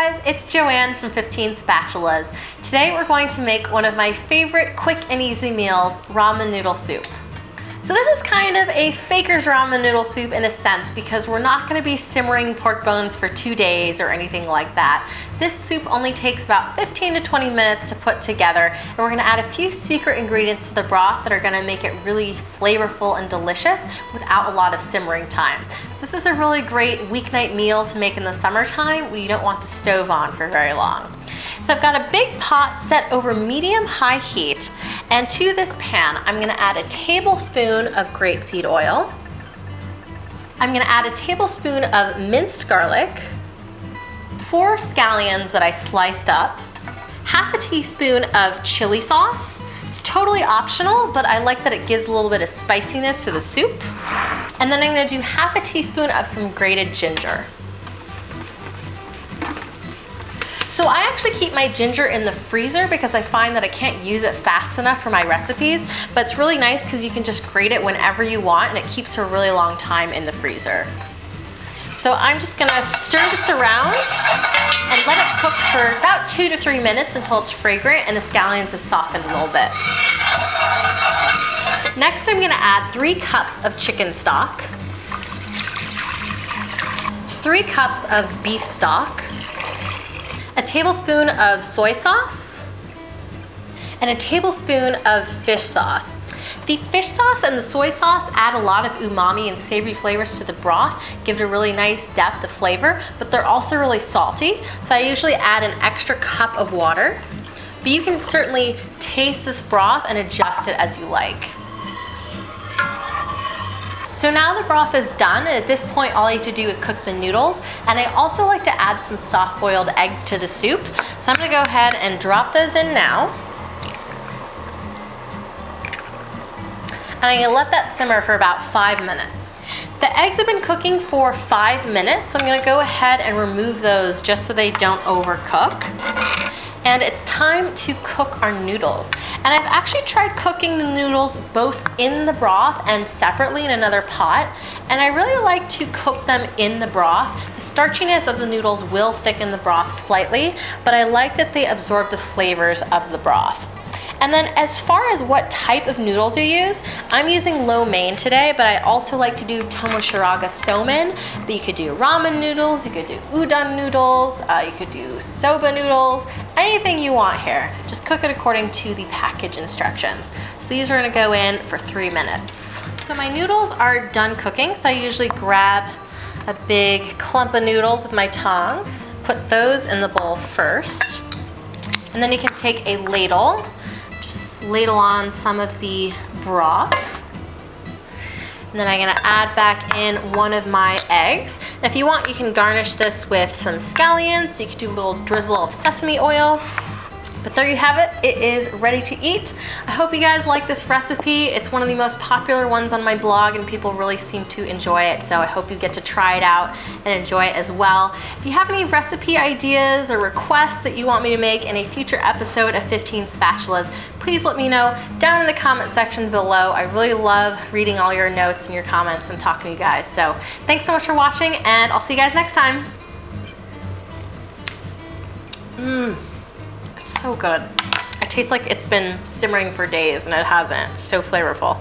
guys, it's Joanne from 15 Spatulas. Today we're going to make one of my favorite quick and easy meals, ramen noodle soup. So this is kind of a faker's ramen noodle soup in a sense because we're not going to be simmering pork bones for 2 days or anything like that. This soup only takes about 15 to 20 minutes to put together, and we're going to add a few secret ingredients to the broth that are going to make it really flavorful and delicious without a lot of simmering time. So this is a really great weeknight meal to make in the summertime when you don't want the stove on for very long. So I've got a big pot set over medium-high heat, and to this pan I'm going to add a tablespoon of grapeseed oil. I'm going to add a tablespoon of minced garlic, 4 scallions that I sliced up, half a teaspoon of chili sauce. It's totally optional, but I like that it gives a little bit of spiciness to the soup. And then I'm going to do half a teaspoon of some grated ginger. So I actually keep my ginger in the freezer because I find that I can't use it fast enough for my recipes, but it's really nice because you can just grate it whenever you want and it keeps for a really long time in the freezer. So I'm just gonna stir this around and let it cook for about 2 to 3 minutes until it's fragrant and the scallions have softened a little bit. Next I'm gonna add 3 cups of chicken stock, 3 cups of beef stock, a tablespoon of soy sauce, and a tablespoon of fish sauce. The fish sauce and the soy sauce add a lot of umami and savory flavors to the broth, give it a really nice depth of flavor, but they're also really salty, so I usually add an extra cup of water. But you can certainly taste this broth and adjust it as you like. So now the broth is done, and at this point all I have to do is cook the noodles, and I also like to add some soft-boiled eggs to the soup. So I'm going to go ahead and drop those in now. And I'm going to let that simmer for about 5 minutes. The eggs have been cooking for 5 minutes, so I'm going to go ahead and remove those just so they don't overcook. And it's time to cook our noodles. And I've actually tried cooking the noodles both in the broth and separately in another pot. And I really like to cook them in the broth. The starchiness of the noodles will thicken the broth slightly, but I like that they absorb the flavors of the broth. And then as far as what type of noodles you use, I'm using lo mein today, but I also like to do tomoshiraga somen. But you could do ramen noodles, you could do udon noodles, you could do soba noodles, anything you want here. Just cook it according to the package instructions. So these are gonna go in for 3 minutes. So my noodles are done cooking, so I usually grab a big clump of noodles with my tongs, put those in the bowl first, and then you can take a ladle, just ladle on some of the broth. And then I'm gonna add back in one of my eggs. And if you want, you can garnish this with some scallions. So you could do a little drizzle of sesame oil. But there you have it. It is ready to eat. I hope you guys like this recipe. It's one of the most popular ones on my blog and people really seem to enjoy it. So I hope you get to try it out and enjoy it as well. If you have any recipe ideas or requests that you want me to make in a future episode of 15 Spatulas, please let me know down in the comment section below. I really love reading all your notes and your comments and talking to you guys. So thanks so much for watching, and I'll see you guys next time. It's so good. It tastes like it's been simmering for days and it hasn't. It's so flavorful.